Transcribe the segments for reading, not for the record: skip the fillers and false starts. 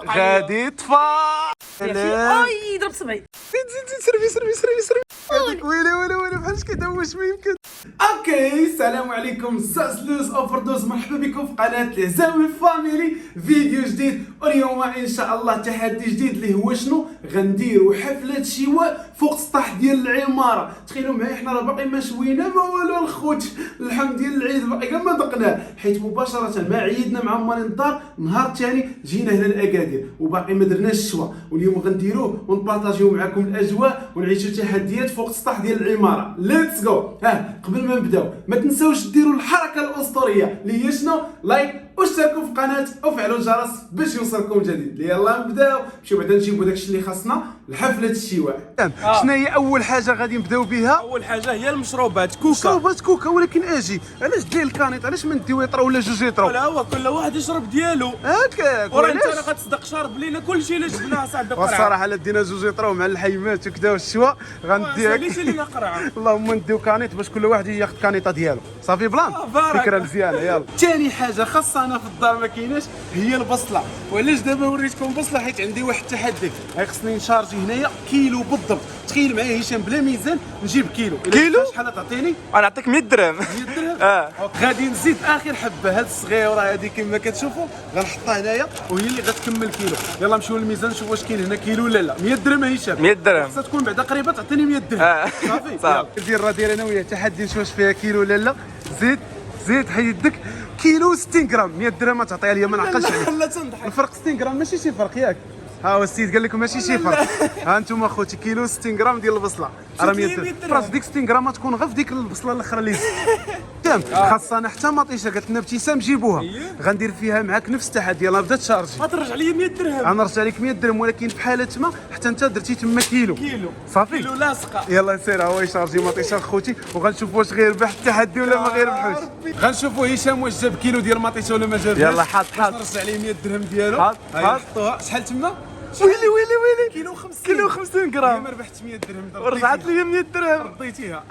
غادي يطفى. اي ضرب سمعي. زيد سربي هذاك ويلي بحال كيدوش ما يمكن. اوكي السلام عليكم ساسلوس اوفردوز، مرحبا بكم في قناه العزاوي فاميلي. فيديو جديد، واليوم ان شاء الله تحدي جديد اللي هو شنو غنديروا حفله شواء فوق السطح ديال العماره. تخيلوا معايا حنا راه باقي ما شوينا ما والو الخوت، اللحم ديال العيد باقي ما دقناه، حيت مباشره مع عيدنا مع مالين الدار النهار الثاني جينا هنا لاكادير وباقي ما درناش الشوا. واليوم غنديروه ونبارطاجيو معكم الاجواء ونعيشوا تحديات فوق السطح ديال العماره. ليتس جو. قبل ما نبداو ما تنساوش ديروا الحركه الاسطوريه اللي هي شنو؟ لايك واشتركوا في القناه وفعلوا الجرس باش يوصلكم جديد. يلا نبداو، نمشيو بعدا نجيبوا داكشي اللي خاصنا لحفله الشواء. شنو هي اول حاجه غادي نبداو بها؟ اول حاجه هي المشروبات كوكا. مشروبات كوكا، ولكن اجي علاش دير الكانيط؟ علاش ما نديو يطرا ولا جوج يطرا؟ لا هو كل واحد يشرب ديالو هكاك. وراه انت راه غتصدق شارب لينا كلشي اللي جبناه صاحبي. والصراحه لا دينا جوج يطرا مع الحيمات وكذا والشوا غندي ليش لينا قرعه. اللهم نديو كانيط باش كل واحد ياخذ كانيطه ديالو. صافي بلان. فكره مزيانه. يلا ثاني حاجه خاصنا في الدار ما كايناش هي البصله. وعلاش دابا وريتكم بصله؟ حيت عندي واحد التحدي، خصني نشارجي هنايا كيلو بالضبط. تخيل معايا هشام بلا ميزان نجيب كيلو. شحال تعطيني؟ انا نعطيك 100 درهم. 100 درهم. غادي نزيد اخر حبه، هاد الصغيره هذه كما كتشوفوا غنحطها هنايا وهي اللي غتكمل كيلو. يلا نمشيو للميزان نشوف واش كاين هنا كيلو ولا لا. 100 درهم هشام. 100 درهم خاصها تكون بعدا قريبه تعطيني 100 درهم. صافي يلا دير انا وياه تحدي نشوف واش فيها كيلو ولا لا. زيد حيد يدك. كيلو 60 غرام 100 درهم تعطيها لي، ما نعقلش عليك. لا تنضحك، الفرق 60 غرام ماشي شي فرق ياك. ها هو السيد قال لكم ماشي شي فرق. ها انتم اخوتي كيلو 60 غرام ديال البصله راه 100 درهم. راس ديك 60 غرام تكون غير في ديك البصله الاخرى اللي تمام. خاصنا حتى مطيشه قالت لنا ابتسام جيبوها. غندير فيها معاك نفس التحدي. يلا بدا تشارجي. غترجع لي 100 درهم. غنرجع لك 100 درهم، ولكن في حاله ما حتى انت درتي تما كيلو صافي. كيلو لاصقه. يلا سير هو يشارجي مطيشه اخوتي، وغنشوفوا واش غيربح التحدي ولا ما غيربحوش. غنشوفوا هشام واش جاب كيلو ديال مطيشه ولا ما جابش. يلا حاط نرجع ليه 100 درهم ديالو. حطوها. شحال تما؟ ويلي كيلو 50 غرام. ما ربحت 100 درهم ورجعت لي 100 درهم. رديتيها.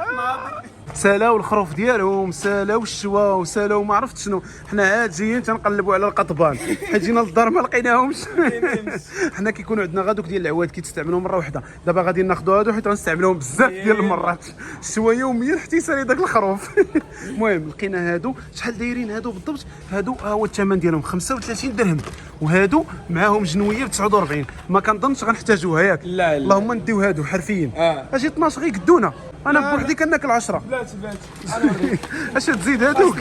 سالاو الخروف ديالهم، سالاو الشوا وسالاو ما عرفت شنو. حنا عاد جايين تنقلبوا على القطبان حيت جينا للدار ما لقيناهمش. حنا كيكونوا عندنا غادوك ديال العواد كيتستعملوا مره واحده، دابا غادي ناخذوا هادو حيت غنستعملوهم بزاف ديال المرات. الشوا يوميا حتى يسالي داك الخروف. المهم لقينا هادو. شحال دايرين هادو بالضبط؟ هادو ها هو الثمن ديالهم 35 درهم، وهادو معاهم جنويه ب 49. ما كنظنش غنحتاجوها ياك. لا اللهم نديو هادو حرفيا. اجي 12 غيقدونا. انا بوحدي كناكل 10. بلاتي اش تزيد هذوك؟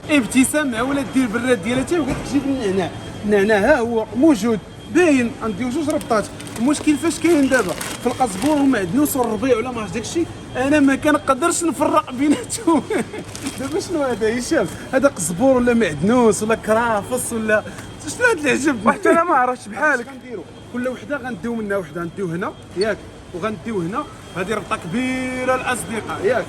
ابتسام مع ولاد دير البراد ديالها حتى وقالت جيب النعناع. النعناع ها هو موجود باين. غنديو جوج ربطات. المشكل فاش كاين دابا في القزبور والمعدنوس والربيع ولا ما عرفتش داكشي، انا ما كنقدرش نفرق بيناتهم. دابا شنو هذا هشام؟ هذا قزبور ولا معدنوس ولا كرافس ولا شنو هذا العجب؟ حتى انا ما عرفتش بحالك. غنديرو كل وحده غنديو منها وحده، غنديو هنا ياك وغنديو هنا. هذه ربطه كبيره الاصدقاء ياك.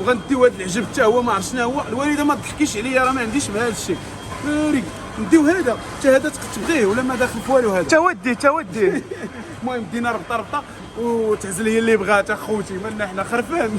وغنديو هذا العجب حتى هو ما عرفت شنو هو. الوالده ما تضحكيش عليا راه ما عنديش بهذا الشيء. فري نديو هذا حتى هذا تبغيه ولا ما داخل في والو. هذا تودي. المهم دينا ربطه وتعزل هي اللي بغات اخوتي، مالنا حنا خرفان.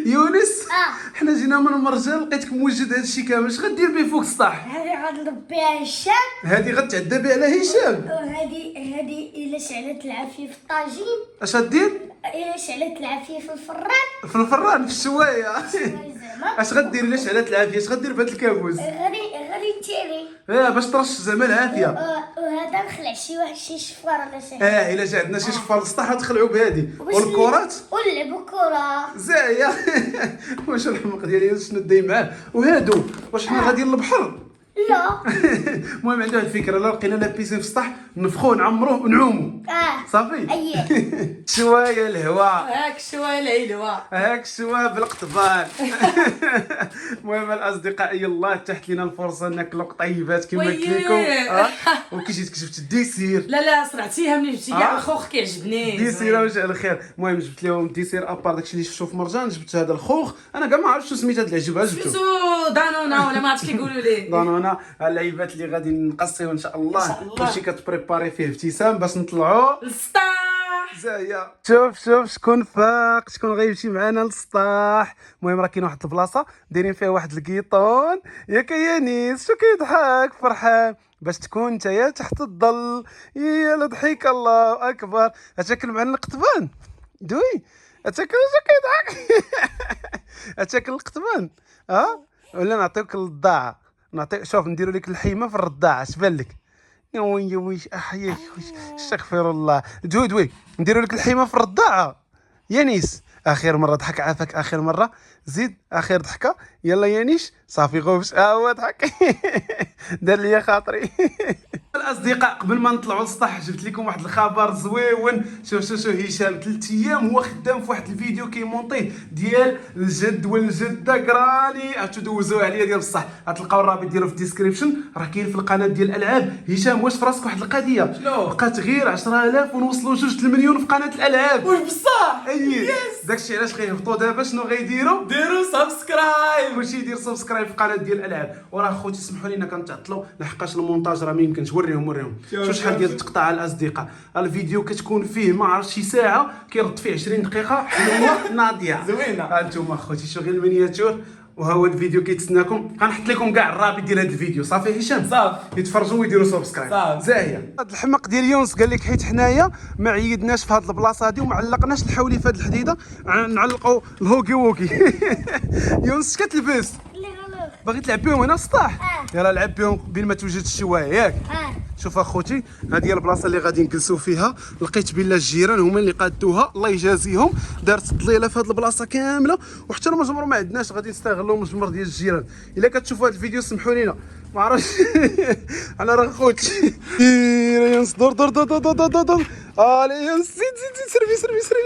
يونس حنا جينا من مرجان لقيتك موجد هذا الشيء كامل. اش غدير به فوق السطح؟ هذه غنضرب بها هشام. هذه غتعدى بها على هشام. وهذه الا شعلت العافيه في الطاجين. اش غدير؟ الا شعلت العافيه في الفران. في الفران في الشوايه. زعما اش غدير الا شعلت العافيه؟ اش غدير بهذا الكابوس؟ غادي تيري. باش ترش زعما العافيه. وهذا نخلع شي شفار ولا شي حاجه. الا جا عندنا شي شفار للسطح تخلعوا بهذه. والكرات ونلعبوا كره. زايه. واش الحمق ديالي شنو داي معاه؟ وهادو واش حنا غاديين للبحر؟ لا. المهم عنده الفكره، لا لقينا لا بيسين في السطح نفخوه نعمروه ونعوموا. صافي. شويه الهواء هاك شويه العلوه هاك شويه بالقطبان. المهم الاصدقاء يلاه تحت لنا الفرصه ناكلوا قطيبات كما قلت لكم. وكي جيت كشفت الديسير. لا صرعتيها ملي جبتي كاع الخوخ كيعجبني. ديسير وجه الخير. المهم جبت لهم ديسير ابار داكشي اللي شفتو في مرجان. جبت هذا الخوخ، انا كاع ما عرفتش سميت هذا العجب. جبتو دانونا ولا ما عرفتش كيقولوا ليه. دانونا. اللعيبات اللي غادي نقصيو ان شاء الله. كلشي كتبريباري فيه ابتسام باش نطلعوا للسطاح. زايا. شوف شكون فاق، شكون غيمشي معنا للسطاح. المهم راه كاين واحد البلاصه دايرين فيها واحد الكيطون ياك يا نيس. شو كيضحك فرحان؟ باش تكون نتايا تحت الظل. يا لضحك الله اكبر. اتاكل مع القطبان دوي، اتاكل كيضحك. اتاكل القطبان ولا نعطيوك الرضاعه؟ نعطيك، شوف نديرو لك الحيمه في الرضاعه، اش بان لك؟ يا ويش احياك، استغفر الله. دوي نديرو لك الحيمه في الرضاعه يا نيس. اخر مره ضحك عافاك، اخر مره زيد اخر ضحكه. يلا يا نيش صافي غوبش هو ضحك. دار لي خاطري. الاصدقاء قبل ما نطلعوا للسطح جبت لكم واحد الخبر زويون. شوف هشام 3 ايام هو خدام في واحد الفيديو كيمونطيه ديال الجد والجده كراني. عرفتوا دوزوه عليا ديال بصح، غتلقاو الرابط ديالو في الديسكريبشن، راه كاين في القناه ديال الالعاب. هشام واش في راسك واحد القضيه؟ شنو؟ بقات غير 10,000 ونوصلوا 2 المليون في قناه الالعاب. واش بصح؟ اي داكشي علاش غيهبطوا دابا. شنو غيديروا؟ ديروا سبسكرايب. كلشي يدير سبسكرايب في القناه ديال الالعاب. وراه خوتي سمحوا لينا كنتعطلوا لحقاش المونتاج راه ما يمكنش. وريهم شوف شحال ديال التقطاع الاصدقاء. الفيديو كتكون فيه ما عرفت شي ساعه كيرد فيه 20 دقيقه حلوه ناضيه زوينه. انتم خوتي شو غير المينياتور. وهو الفيديو كيتسناكم. غنحط لكم كاع الرابط ديال هذا الفيديو. صافي هشام صافي يتفرجوا ويديروا سبسكرايب. صافي. زاهيه. هذا الحمق ديال يونس قال لك حيت حنايا ما عيدناش في هذه البلاصه هذه وما علقناش الحولي في هذه الحديده، نعلقوا الهوكي ووكي. يونس اش كتلبس؟ اللي غلط. باغي تلعب بهم هنا السطح؟ يلا لعب بهم بين ما توجد الشوايه ياك. شوف اخوتي، هذه هي البلاصه اللي غادي نجلسوا فيها. لقيت بلا الجيران هما اللي قادوها، الله يجازيهم. دارت الضليله في هذه البلاصه كامله، وحتى المجمر ما عندناش، غادي نستغلوا المجمر ديال الجيران. الا كتشوفوا هذا الفيديو سمحوا لينا، ما عرفتش. انا راه خوتي. يونس دور يونس زيد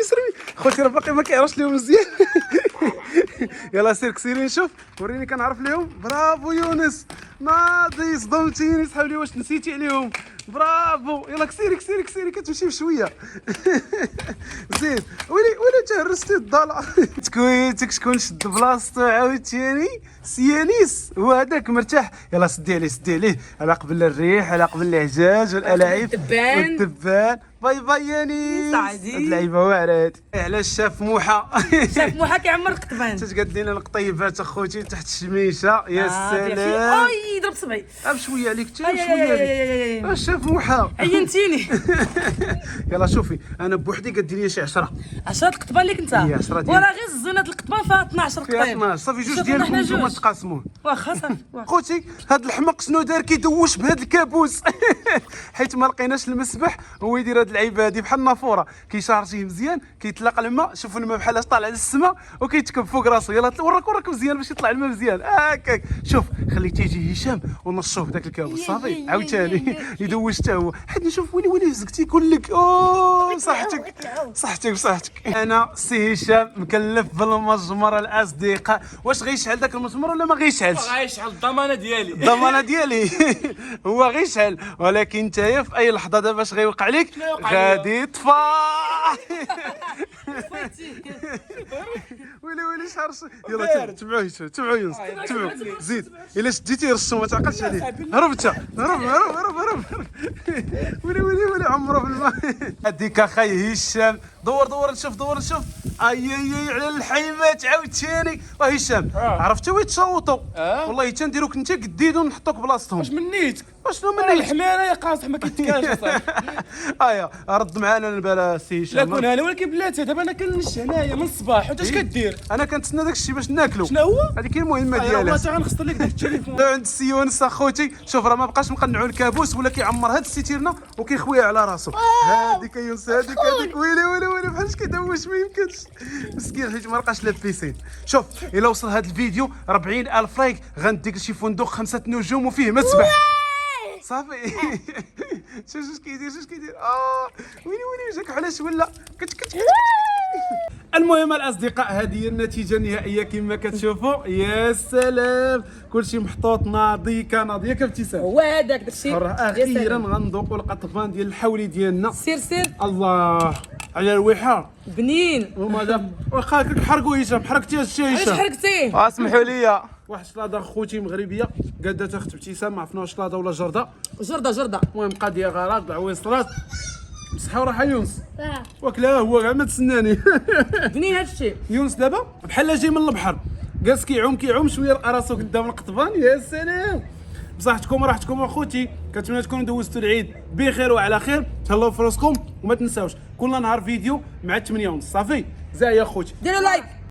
سربي خوتي، راه باقي ما كيعرفش لهم مزيان. يلا سيري نشوف، وريني كنعرف لهم. برافو يونس، ناضي صدمتيني صحابي، واش نسيتي عليهم؟ برافو. يلا كسيري كتمشي بشويه. زيد ويلي تهرستي الضاله. تكويتك شكون شد بلاصتو عاوتاني؟ سيانيس هو هذاك مرتاح. يلا سدي عليه على قبل الريح، على قبل العجاج والالعاب والدبان. باي يانيس. سعدي. اللعيبه واعرات. علاش شاف موحه. شاف موحه كيعمر القطبان. تتقاد لنا القطيبات اخوتي تحت الشميشه. يا سلام. اي ضرب صبعي. شويه عليك حتى شويه عليك. شاف موحه. عينتيني. يلا شوفي انا بوحدي قد لي شي 10 القطبان اللي كنت. هي 10 ديال. وراه غير الزينه ديال القطبان فيها 12 فيها قطيب. 12 صافي. جوج شوف ديالكم حنا نتوما جوج. تقاسموه. واخا صافي. خوتي هاد الحمق شنو دار؟ كيدوش بهاد الكابوس. حيت ما لقيناش المسبح، هو يدير هاد اللعيبه هادي بحال النافوره، كيشارجيه مزيان، كيطلق الماء. شوفوا الماء بحال طالع للسماء وكيتكب فوق راسو. يلا وراك مزيان باش يطلع الماء مزيان هكاك. شوف خلي تيجي هشام ونشوف داك الكابوس. صافي عاوتاني يدوش حتى هو. حيت نشوف ويلي هزك تيقول لك صحتك. انا سي هشام مكلف بالمجمر الاصدقاء. واش غيشعل داك المجمر ولا ما غيشعلش؟ غايشعل الضمانه ديالي. الضمانه ديالي. هو غيشعل، ولكن نتايا في اي لحظه دابا اش غيوقع لك؟ غادي يطفى. ويلي شحال يلا تبعوا يونس تبعوا. زيد الا شديتي رشو ما تعقلش عليه. هرب. ويلي عمرو في الماء. هذيك اخاي هشام. دور نشوف. اي على الحيمات عاوتاني. هشام عرفتي وين تشوطوا؟ والله تنديروك انت قديدو نحطوك بلاصتهم. واش منيت؟ واشنو منيت؟ الحميره يا قاصح ما كيتكاش اصاحبي. رد معانا البلا سي هشام. لا كون انا ولكن بلاتي دابا انا كنش هنايا من الصباح. وانت اش كدير؟ انا كنتسنى داك الشيء باش ناكلو. شنو هو؟ هذيك هي المهمه والله ديالها. تا غنخسر لك داك التليفون. عند السي يونس اخوتي. شوف راه ما بقاش مقنعوا الكابوس ولا كيعمر هاد السيتيرنا وكيخويها على راسو. هذيك يونس هذيك ويلي بحال كيدوش ما يمكنش. مسكين حيت ما لقاش لا بيسين. شوف الا وصل هذا الفيديو 40,000 لايك غنديك لشي فندق 5 نجوم وفيه مسبح. صافي. شوف كيدير ويلي جاك علاش ولا كت. المهم الاصدقاء هذه هي النتيجه النهائيه كما كتشوفوا. يا سلام كلشي محطوط ناضي كناضيه كابتسام. هو هذاك داكشي. اخيرا غنذوقوا القطبان ديال الحولي ديالنا. سير الله على الوحه بنين. وماذا واخا حرقوا هشام. حرقتي الشيء علاش هشام. حرقتيه؟ اسمحوا لي. واحد الشلاضه خوتي مغربيه قادتها اخت ابتسام، ما عرفنا واش شلاضه ولا جرده. جرده. المهم قضيه غلط عويصرات. بصحه وراحه يونس. واكلها هو كاع ما تسناني. بنين هادشي. يونس دابا بحال جاي من البحر، جالس كيعوم شويه لقى راسو قدام القطبان. يا سلام بصحتكم وراحتكم اخوتي. كنتمنى تكونوا دوزتوا العيد بخير وعلى خير. تهلاو في راسكم وما تنساوش كل نهار فيديو مع 8:30 صافي. زاهي اخوتي. ديروا لايك.